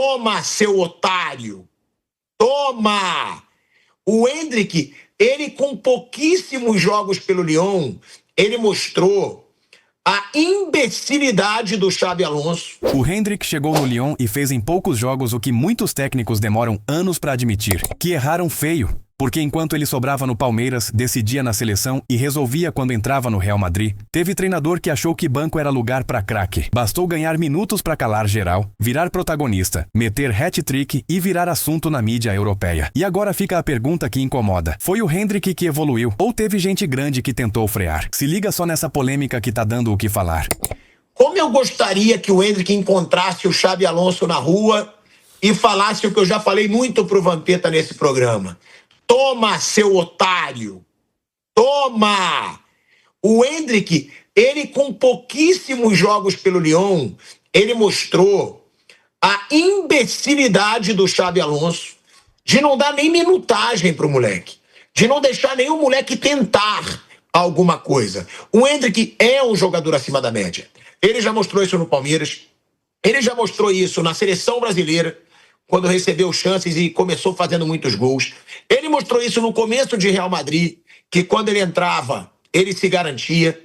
Toma, seu otário! Toma! O Endrick, ele com pouquíssimos jogos pelo Lyon, ele mostrou a imbecilidade do Xabi Alonso. O Hendrick chegou no Lyon e fez em poucos jogos o que muitos técnicos demoram anos para admitir, que erraram feio. Porque enquanto ele sobrava no Palmeiras, decidia na seleção e resolvia quando entrava no Real Madrid, teve treinador que achou que banco era lugar para craque. Bastou ganhar minutos para calar geral, virar protagonista, meter hat-trick e virar assunto na mídia europeia. E agora fica a pergunta que incomoda. Foi o Hendrick que evoluiu ou teve gente grande que tentou frear? Se liga só nessa polêmica que tá dando o que falar. Como eu gostaria que o Endrick encontrasse o Xabi Alonso na rua e falasse o que eu já falei muito pro Vampeta nesse programa. Toma, seu otário! Toma! O Endrick, ele com pouquíssimos jogos pelo Lyon, ele mostrou a imbecilidade do Xabi Alonso de não dar nem minutagem pro moleque, de não deixar nenhum moleque tentar alguma coisa. O Endrick é um jogador acima da média. Ele já mostrou isso no Palmeiras, ele já mostrou isso na seleção brasileira, quando recebeu chances e começou fazendo muitos gols. Ele mostrou isso no começo de Real Madrid, que quando ele entrava, ele se garantia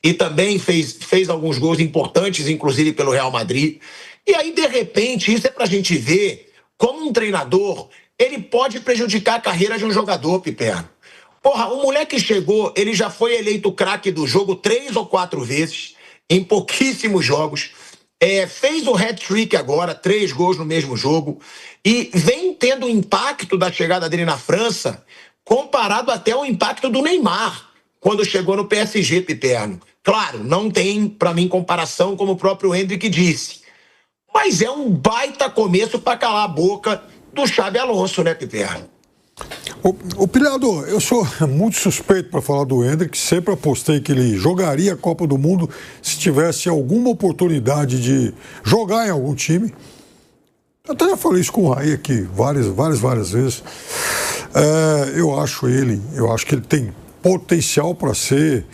e também fez alguns gols importantes, inclusive pelo Real Madrid. E aí, de repente, isso é pra gente ver como um treinador, ele pode prejudicar a carreira de um jogador, Piperno. Porra, o moleque chegou, ele já foi eleito craque do jogo 3 ou 4 vezes, em pouquíssimos jogos. Fez o hat-trick agora, 3 gols no mesmo jogo, e vem tendo o impacto da chegada dele na França, comparado até ao impacto do Neymar, quando chegou no PSG, Piperno. Claro, não tem, pra mim, comparação, como o próprio Endrick disse. Mas é um baita começo pra calar a boca do Xabi Alonso, né, Piperno? O Pilhado, eu sou muito suspeito para falar do Endrick, sempre apostei que ele jogaria a Copa do Mundo se tivesse alguma oportunidade de jogar em algum time. Até já falei isso com o Raí aqui várias vezes. Eu acho que ele tem potencial para ser,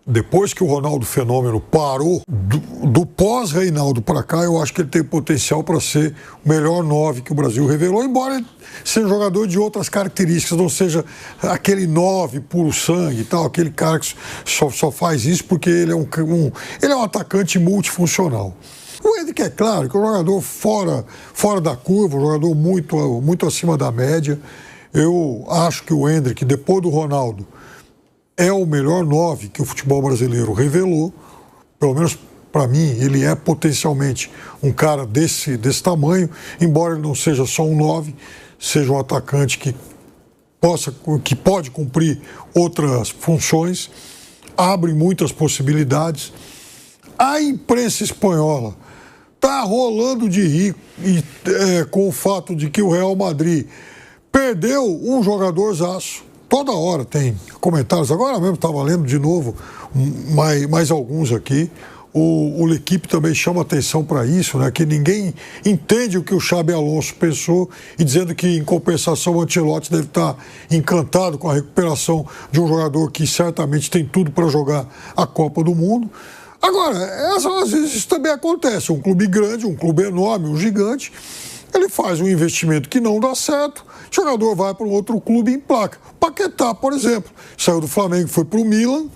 depois que o Ronaldo Fenômeno parou, do pós-Reinaldo para cá, eu acho que ele tem potencial para ser o melhor 9 que o Brasil revelou, embora ele seja um jogador de outras características, não seja aquele 9 puro sangue e tal, aquele cara que só faz isso porque ele é um atacante multifuncional. O Endrick, é claro, que é um jogador fora da curva, um jogador muito acima da média. Eu acho que o Endrick, depois do Ronaldo, é o melhor 9 que o futebol brasileiro revelou. Pelo menos para mim, ele é potencialmente um cara desse tamanho, embora ele não seja só um 9, seja um atacante que pode cumprir outras funções, abre muitas possibilidades. A imprensa espanhola está rolando de rir com o fato de que o Real Madrid perdeu um jogadorzaço. Toda hora tem comentários. Agora mesmo estava lendo de novo mais alguns aqui. O L'Equipe também chama atenção para isso, né? Que ninguém entende o que o Xabi Alonso pensou e dizendo que, em compensação, o Ancelotti deve estar encantado com a recuperação de um jogador que certamente tem tudo para jogar a Copa do Mundo. Agora, às vezes isso também acontece. Um clube grande, um clube enorme, um gigante, ele faz um investimento que não dá certo, o jogador vai para um outro clube e emplaca. Paquetá, por exemplo, saiu do Flamengo, foi para o Milan,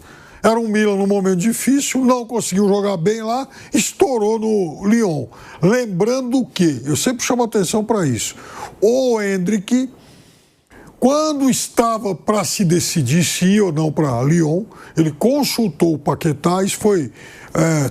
era um Milan num momento difícil, não conseguiu jogar bem lá, estourou no Lyon. Lembrando que, eu sempre chamo atenção para isso, o Endrick, quando estava para se decidir se ir ou não para Lyon, ele consultou o Paquetá, isso foi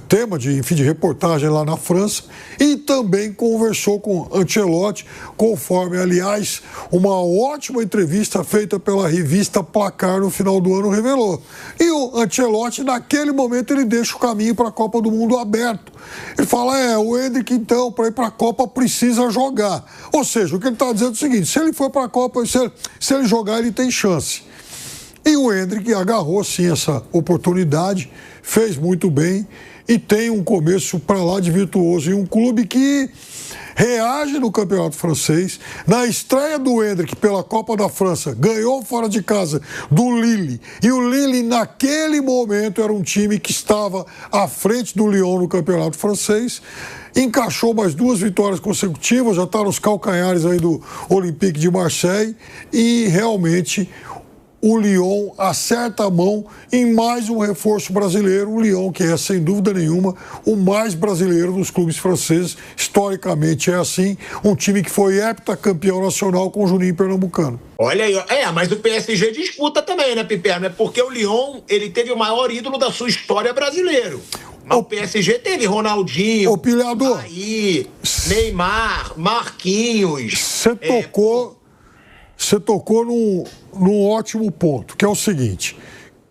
tema de reportagem lá na França, e também conversou com Ancelotti, conforme, aliás, uma ótima entrevista feita pela revista Placar no final do ano revelou. E o Ancelotti, naquele momento, ele deixa o caminho para a Copa do Mundo aberto. Ele fala, o Endrick, então, para ir para a Copa, precisa jogar. Ou seja, o que ele está dizendo é o seguinte, se ele for para a Copa, se ele jogar, ele tem chance. E o Endrick agarrou, sim, essa oportunidade, fez muito bem e tem um começo para lá de virtuoso. E um clube que reage no campeonato francês. Na estreia do Endrick pela Copa da França, ganhou fora de casa do Lille. E o Lille, naquele momento, era um time que estava à frente do Lyon no campeonato francês. Encaixou mais 2 vitórias consecutivas, já está nos calcanhares aí do Olympique de Marseille. E realmente o Lyon acerta a mão em mais um reforço brasileiro. O Lyon, que é, sem dúvida nenhuma, o mais brasileiro dos clubes franceses. Historicamente é assim. Um time que foi heptacampeão nacional com o Juninho Pernambucano. Olha aí, mas o PSG disputa também, né, Piperno? É porque o Lyon, ele teve o maior ídolo da sua história brasileiro. Mas o PSG teve Ronaldinho, Pilhador, aí, Neymar, Marquinhos. Você tocou num ótimo ponto, que é o seguinte: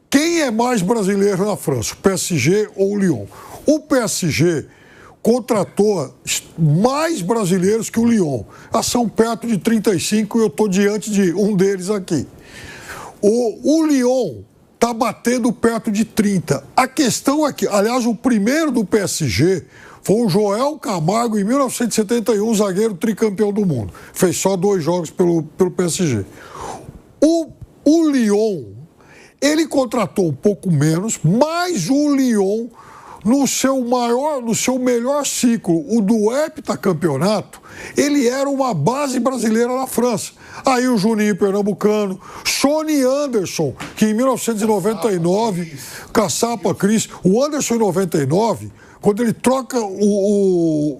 quem é mais brasileiro na França, o PSG ou o Lyon? O PSG contratou mais brasileiros que o Lyon. São perto de 35 e eu estou diante de um deles aqui. O Lyon está batendo perto de 30. A questão é que, aliás, o primeiro do PSG foi o Joel Camargo, em 1971, zagueiro tricampeão do mundo. Fez só 2 jogos pelo PSG. O Lyon, ele contratou um pouco menos, mas o Lyon, no seu melhor ciclo, o do heptacampeonato, ele era uma base brasileira na França. Aí o Juninho Pernambucano, Sony Anderson, que em 1999, Caçapa Cris, o Anderson em 99, quando ele troca o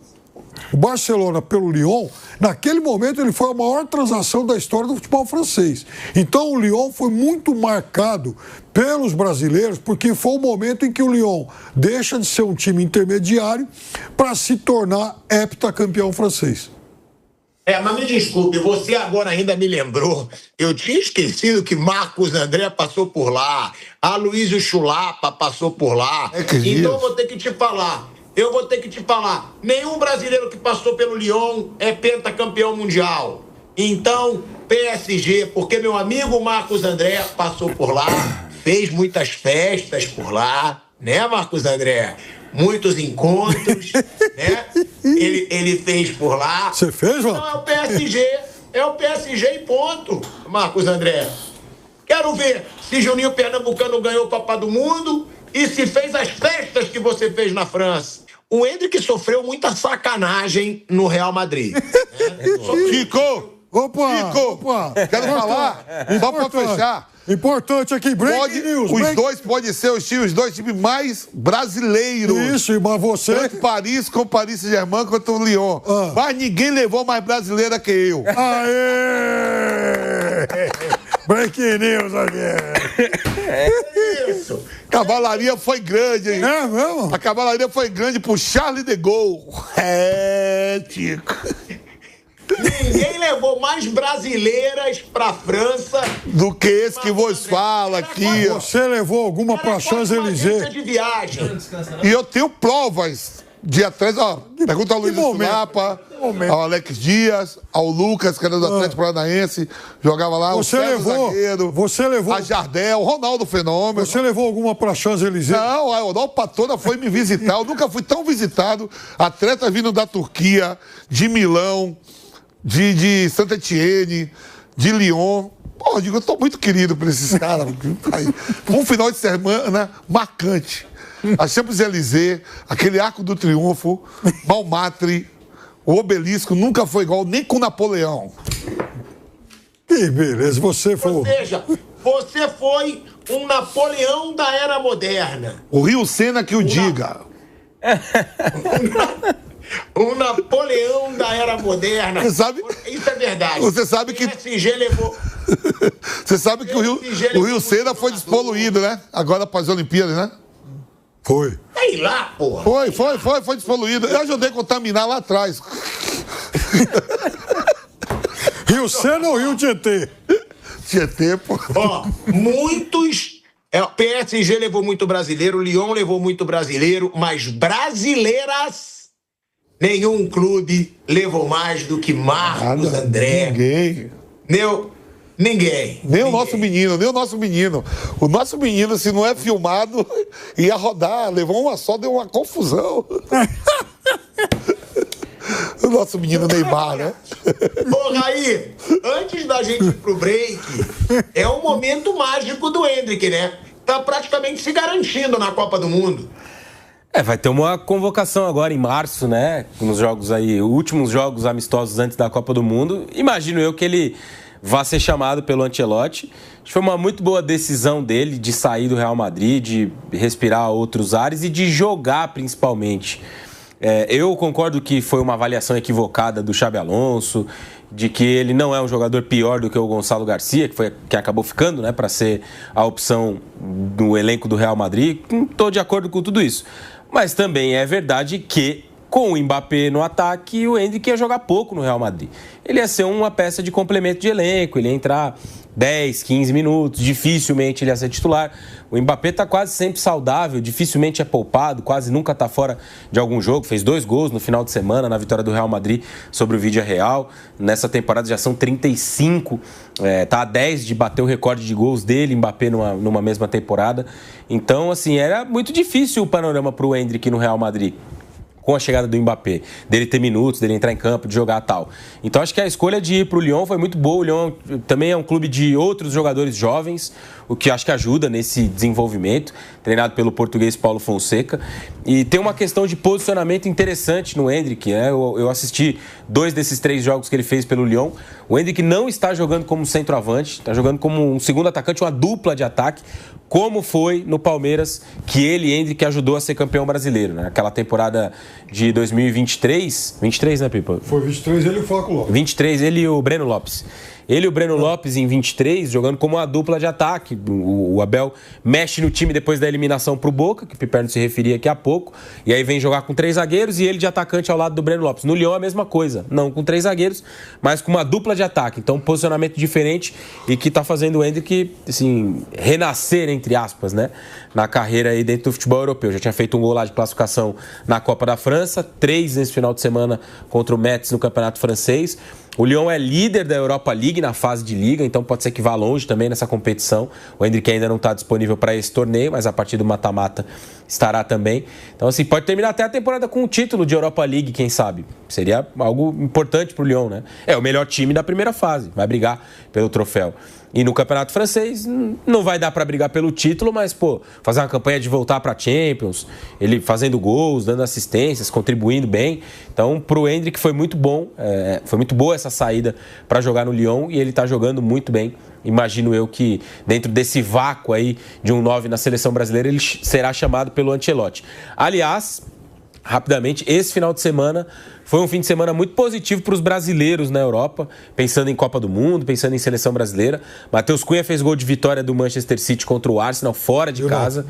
Barcelona pelo Lyon, naquele momento ele foi a maior transação da história do futebol francês. Então o Lyon foi muito marcado pelos brasileiros, porque foi o momento em que o Lyon deixa de ser um time intermediário para se tornar heptacampeão francês. Mas me desculpe, você agora ainda me lembrou. Eu tinha esquecido que Marcos André passou por lá, Aloysio Chulapa passou por lá. Então eu vou ter que te falar. Nenhum brasileiro que passou pelo Lyon é pentacampeão mundial. Então, PSG, porque meu amigo Marcos André passou por lá, fez muitas festas por lá, né, Marcos André? Muitos encontros, né? Ele fez por lá. Você fez, João? Não, é o PSG e ponto, Marcos André. Quero ver se Juninho Pernambucano ganhou a Copa do Mundo e se fez as festas que você fez na França. O Endrick sofreu muita sacanagem no Real Madrid. Né? Chico! Opa! Quero falar, só pra fechar. Importante aqui, break news. Dois podem ser os 2 times mais brasileiros. Isso, mas você... Tanto Paris com o Paris Saint-Germain quanto o Lyon. Mas ninguém levou mais brasileira que eu. Aê! Break news aqui. Isso. Cavalaria foi grande, hein? É mesmo? A cavalaria foi grande pro Charles de Gaulle. Tico. Ninguém levou mais brasileiras pra França do que esse que vos fala aqui. Você levou alguma pra Champs-Élysées? De viagem. E eu tenho provas de atrás, pergunta ao Luiz Sulapa, ao Alex Dias, ao Lucas, que era do Atlético Paranaense, jogava lá, você o César zagueiro, você levou a Jardel, Ronaldo Fenômeno. Você levou alguma pra Champs-Élysées? Não, a Europa toda foi me visitar, eu nunca fui tão visitado, atletas vindo da Turquia, de Milão, de Saint-Étienne, de Lyon. Pô, eu tô muito querido por esses caras. Um final de semana marcante. A Champs-Élysées, aquele Arco do Triunfo, Montmartre, o Obelisco nunca foi igual, nem com Napoleão. Que beleza, você foi... Ou seja, você foi um Napoleão da era moderna. O Rio Sena que o diga. Um Napoleão da era moderna. Você sabe, isso é verdade. Você sabe que... O PSG levou... Você sabe que o Rio Sena foi despoluído, né? Agora para as Olimpíadas, né? Foi. Sei lá, porra. Foi despoluído. Eu ajudei a contaminar lá atrás. Rio Sena ou Rio Tietê? Tietê, pô. Muitos... O PSG levou muito brasileiro, o Lyon levou muito brasileiro, mas brasileiras, nenhum clube levou mais do que Marcos André. Ninguém. Ninguém. Nem o nosso menino, nem o nosso menino. O nosso menino, se não é filmado, ia rodar. Levou uma só, deu uma confusão. O nosso menino Neymar, né? Ô, Raí, antes da gente ir pro break, é um momento mágico do Endrick, né? Tá praticamente se garantindo na Copa do Mundo. Vai ter uma convocação agora em março, né? Nos jogos aí, últimos jogos amistosos antes da Copa do Mundo. Imagino eu que ele vá ser chamado pelo Ancelotti. Acho que foi uma muito boa decisão dele de sair do Real Madrid, de respirar outros ares e de jogar principalmente. Eu concordo que foi uma avaliação equivocada do Xabi Alonso, de que ele não é um jogador pior do que o Gonçalo Garcia, que acabou ficando, né, para ser a opção do elenco do Real Madrid. Estou de acordo com tudo isso. Mas também é verdade que, com o Mbappé no ataque, o Endrick ia jogar pouco no Real Madrid. Ele ia ser uma peça de complemento de elenco, ele ia entrar 10, 15 minutos, dificilmente ele ia ser titular. O Mbappé está quase sempre saudável, dificilmente é poupado, quase nunca está fora de algum jogo. Fez 2 gols no final de semana na vitória do Real Madrid sobre o Villarreal. Nessa temporada já são 35, está a 10 de bater o recorde de gols dele, Mbappé, numa mesma temporada. Então, assim, era muito difícil o panorama para o Endrick no Real Madrid, com a chegada do Mbappé, dele ter minutos, dele entrar em campo, de jogar tal. Então acho que a escolha de ir para o Lyon foi muito boa. O Lyon também é um clube de outros jogadores jovens, o que acho que ajuda nesse desenvolvimento, treinado pelo português Paulo Fonseca. E tem uma questão de posicionamento interessante no Endrick, né? Eu assisti 2 desses 3 jogos que ele fez pelo Lyon. O Endrick não está jogando como centroavante, está jogando como um segundo atacante, uma dupla de ataque, como foi no Palmeiras, que ele, Endrick, ajudou a ser campeão brasileiro, né? Aquela temporada de 2023, 23, né, Pipa? Foi 23, ele e o Flaco Lopes. 23, ele e o Breno Lopes. Ele e o Breno Lopes em 23, jogando como uma dupla de ataque. O Abel mexe no time depois da eliminação pro Boca, que o Piperno se referia aqui há pouco, e aí vem jogar com 3 zagueiros e ele de atacante ao lado do Breno Lopes. No Lyon a mesma coisa, não com 3 zagueiros, mas com uma dupla de ataque. Então um posicionamento diferente e que tá fazendo o Endrick, assim, renascer, entre aspas, né, na carreira aí dentro do futebol europeu. Já tinha feito um gol lá de classificação na Copa da França, 3 nesse final de semana contra o Metz no Campeonato Francês. O Lyon é líder da Europa League na fase de liga, então pode ser que vá longe também nessa competição. O Endrick ainda não está disponível para esse torneio, mas a partir do mata-mata estará também. Então, assim, pode terminar até a temporada com um título de Europa League, quem sabe. Seria algo importante para o Lyon, né? É o melhor time da primeira fase, vai brigar pelo troféu. E no Campeonato Francês não vai dar para brigar pelo título, mas, pô, fazer uma campanha de voltar para a Champions, ele fazendo gols, dando assistências, contribuindo bem. Então, para o Endrick foi muito bom, foi muito boa essa saída para jogar no Lyon e ele está jogando muito bem. Imagino eu que dentro desse vácuo aí de um 9 na seleção brasileira, ele será chamado pelo Ancelotti. Aliás, rapidamente, esse final de semana foi um fim de semana muito positivo para os brasileiros na Europa, pensando em Copa do Mundo, pensando em seleção brasileira. Matheus Cunha fez gol de vitória do Manchester City contra o Arsenal, fora de casa.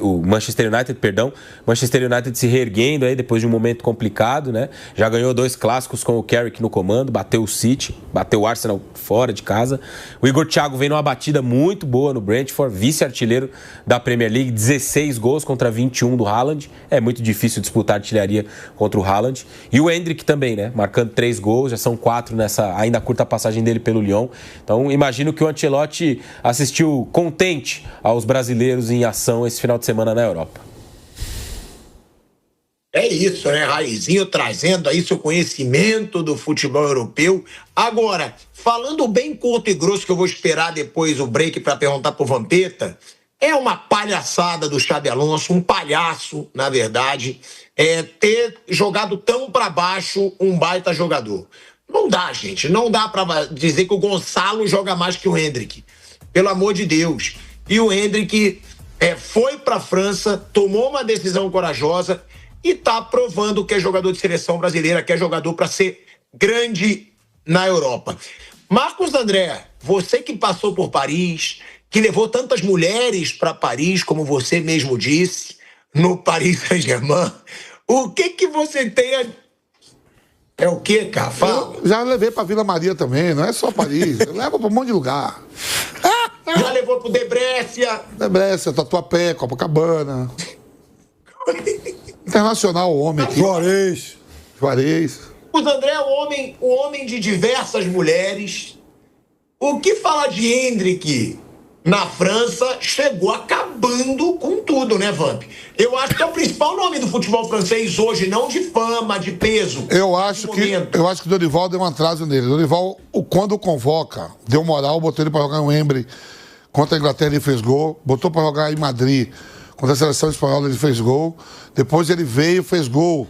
O Manchester United se reerguendo aí depois de um momento complicado, né? Já ganhou 2 clássicos com o Carrick no comando, bateu o City, bateu o Arsenal fora de casa. O Igor Thiago vem numa batida muito boa no Brentford, vice-artilheiro da Premier League, 16 gols contra 21 do Haaland. É muito difícil disputar artilharia contra o Haaland. E o Endrick também, né? Marcando 3 gols, já são 4 nessa ainda curta passagem dele pelo Lyon. Então, imagino que o Ancelotti assistiu contente aos brasileiros em ação esse final de semana na Europa. É isso, né? Raizinho trazendo aí seu conhecimento do futebol europeu. Agora, falando bem curto e grosso, que eu vou esperar depois o break para perguntar pro Vampeta, é uma palhaçada do Xabi Alonso, um palhaço, na verdade, ter jogado tão para baixo um baita jogador. Não dá, gente. Não dá para dizer que o Gonçalo joga mais que o Endrick. Pelo amor de Deus. E o Endrick foi para a França, tomou uma decisão corajosa e está provando que é jogador de seleção brasileira, que é jogador para ser grande na Europa. Marcos André, você que passou por Paris, que levou tantas mulheres para Paris, como você mesmo disse, no Paris Saint-Germain, o que você tem É o quê, cara? Fala. Eu já levei pra Vila Maria também, não é só Paris. Eu levo pra um monte de lugar. Já levou pro Debrécia. Debrécia, Tatuapé, Copacabana. Internacional, o homem aqui. Juarez. O André é o homem de diversas mulheres. O que falar de Hendrick na França chegou acabando com tudo, né, Vamp? Eu acho que é o principal nome do futebol francês hoje, não de fama, de peso. Eu acho que o Dorival deu um atraso nele. O Dorival, quando convoca, deu moral, botou ele para jogar em Wembley. Contra a Inglaterra ele fez gol. Botou para jogar em Madrid. Contra a seleção espanhola ele fez gol. Depois ele veio, fez gol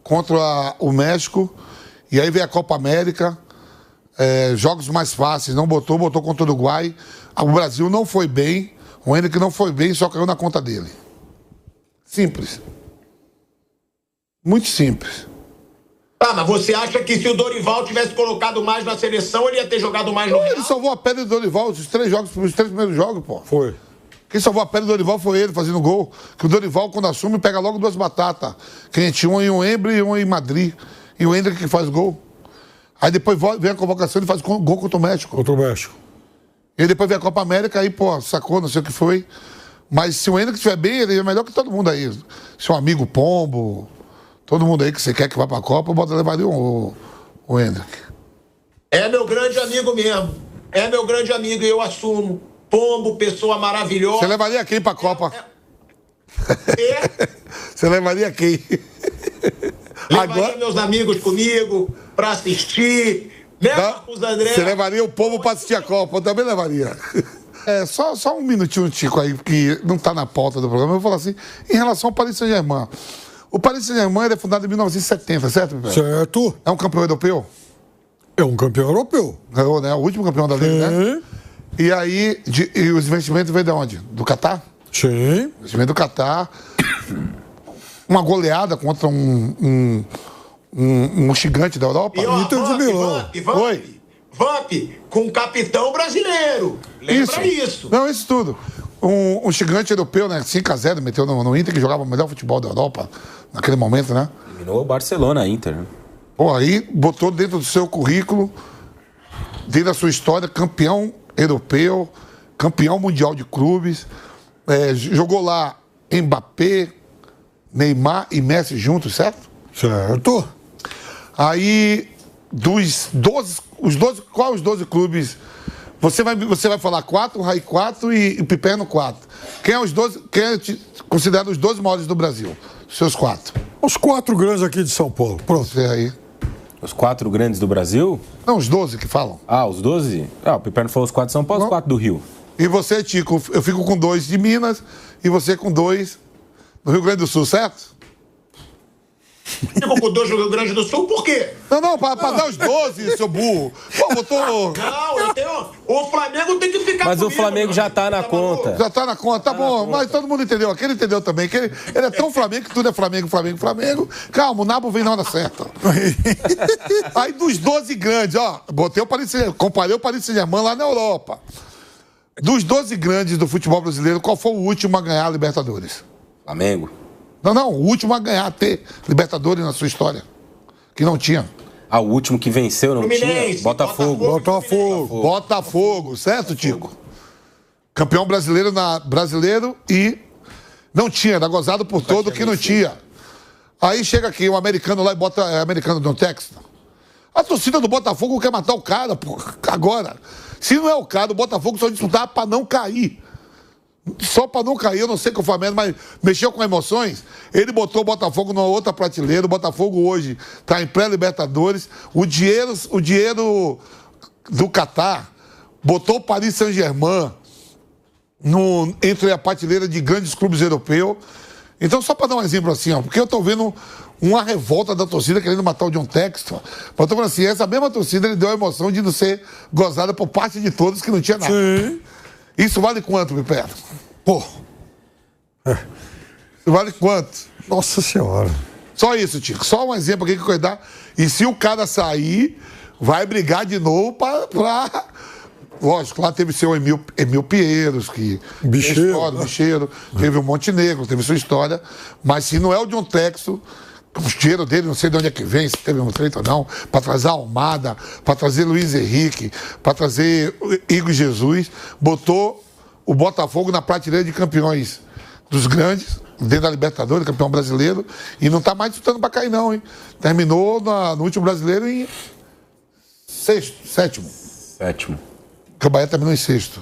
contra o México. E aí veio a Copa América. Jogos mais fáceis, não botou contra o Uruguai. O Brasil não foi bem. O Hendrick não foi bem, só caiu na conta dele. Simples. Muito simples. Tá, mas você acha que se o Dorival tivesse colocado mais na seleção, ele ia ter jogado mais no Real? Ele salvou a pele do Dorival, os três primeiros jogos, pô. Foi. Quem salvou a pele do Dorival foi ele, fazendo gol. Que o Dorival, quando assume, pega logo duas batatas. Quente, um em Wembley e um em Madrid. E o Hendrick que faz gol. Aí depois vem a convocação e faz gol contra o México. Contra o México. E depois vem a Copa América, aí, pô, sacou, não sei o que foi. Mas se o Hendrick estiver bem, ele é melhor que todo mundo aí. Seu amigo Pombo, todo mundo aí que você quer que vá pra Copa, levaria o Hendrick. É meu grande amigo mesmo. É meu grande amigo e eu assumo. Pombo, pessoa maravilhosa. Você levaria quem pra Copa? Você levaria quem? Levaria meus amigos comigo pra assistir. Né, Marcos André? Você levaria o povo pra assistir a Copa, eu também levaria. Só um minutinho, Tico, aí, que não tá na pauta do programa. Eu vou falar assim, em relação ao Paris Saint-Germain. O Paris Saint-Germain é fundado em 1970, certo, Pepe? Certo. É um campeão europeu? É um campeão europeu. Ganhou, né? O último campeão da Liga, né? E aí, e os investimentos vêm de onde? Do Catar? Sim. Investimento do Catar. Uma goleada contra um gigante da Europa. E, ó, Inter de Milão. Oi. Vamp, com um capitão brasileiro. Lembra isso? Não, isso tudo. Um gigante europeu, né? 5-0, meteu no Inter, que jogava o melhor futebol da Europa naquele momento, né? Eliminou o Barcelona, a Inter, né? Pô, aí botou dentro do seu currículo, dentro da sua história, campeão europeu, campeão mundial de clubes. Jogou lá Mbappé, Neymar e Messi juntos, certo? Certo. Aí, quais os 12 clubes? Você vai falar 4, o Rai 4 e o Piperno 4. Quem é considerado os 12 maiores do Brasil? Seus 4. Os 4 grandes aqui de São Paulo. Pronto. Você aí. Os 4 grandes do Brasil? Não, os 12 que falam. Ah, os 12? O Piperno falou os 4 de São Paulo, os 4 do Rio. E você, Tico, eu fico com 2 de Minas e você com 2 do Rio Grande do Sul, certo? Fico com 2 do Rio Grande do Sul, por quê? Não, pra dar os 12, seu burro. Pô, botou... Não, eu tenho... O Flamengo tem que ficar Mas comigo, o Flamengo já tá na conta. Já tá na conta, tá bom, mas todo mundo entendeu. Aquele entendeu também, que ele é tão Flamengo que tudo é Flamengo. Calma, o Nabo vem na hora certa. Aí dos 12 grandes, ó, comparei o Paris Saint-Germain lá na Europa. Dos 12 grandes do futebol brasileiro, qual foi o último a ganhar a Libertadores? Flamengo. Não, o último a ganhar, a ter Libertadores na sua história. Que não tinha. O último que venceu não Fluminense, tinha? Botafogo. Botafogo, certo, Tico? Campeão brasileiro e não tinha, era gozado por todo que não tinha. Aí chega aqui um americano lá e bota americano no texto. A torcida do Botafogo quer matar o cara, pô, agora. Se não é o cara, o Botafogo só disputava pra não cair. Só para não cair, eu não sei que o Flamengo, mas mexeu com emoções. Ele botou o Botafogo numa outra prateleira. O Botafogo hoje está em pré-Libertadores. O dinheiro do Catar botou o Paris Saint-Germain entre a prateleira de grandes clubes europeus. Então, só para dar um exemplo assim, ó, porque eu estou vendo uma revolta da torcida querendo matar o John Textor. Mas eu tô falando assim, essa mesma torcida ele deu a emoção de não ser gozada por parte de todos que não tinha nada. Sim. Isso vale quanto, me perto? Pô. Isso vale quanto? Nossa Senhora. Só isso, Tico. Só um exemplo aqui que eu vou dar. E se o cara sair, vai brigar de novo pra... Lógico, lá teve seu Emil Pinheiros, que... Bicheiro. Teve o Montenegro, teve sua história. Mas se não é o John Textor, o dinheiro dele, não sei de onde é que vem, se teve um treino ou não, para trazer a Almada, para trazer Luiz Henrique, para trazer Igor Jesus, botou o Botafogo na prateleira de campeões dos grandes, dentro da Libertadores, campeão brasileiro, e não está mais disputando para cair não, hein? Terminou no último brasileiro em sétimo. Porque o Bahia terminou em sexto.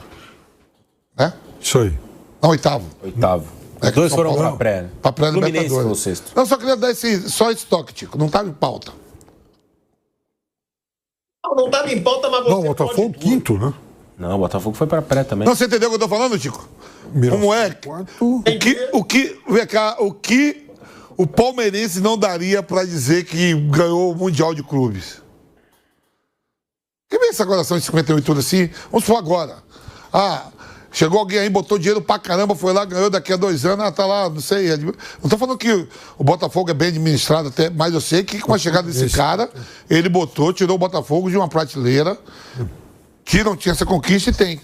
Né? Isso aí. Não, oitavo. Oitavo. Os É que dois São foram Paulo- pra pré, né? Pra Fluminense pré-Libertadores. foi o sexto. Não, só queria dar só esse toque, Tico. Não estava em pauta. Não estava em pauta, mas você Não, o Botafogo pode- quinto, né? Não, o Botafogo foi pra pré também. Não, você entendeu o que eu tô falando, Tico? Como é? Quarto. Vem cá, o que o palmeirense não daria pra dizer que ganhou o Mundial de Clubes? Que vem essa coração de 58 tudo assim? Vamos supor agora. Chegou alguém aí, botou dinheiro pra caramba, foi lá, ganhou daqui a 2 anos, tá lá, não sei. Não tô falando que o Botafogo é bem administrado até, mas eu sei que com a chegada desse cara, ele tirou o Botafogo de uma prateleira que não tinha essa conquista e tem.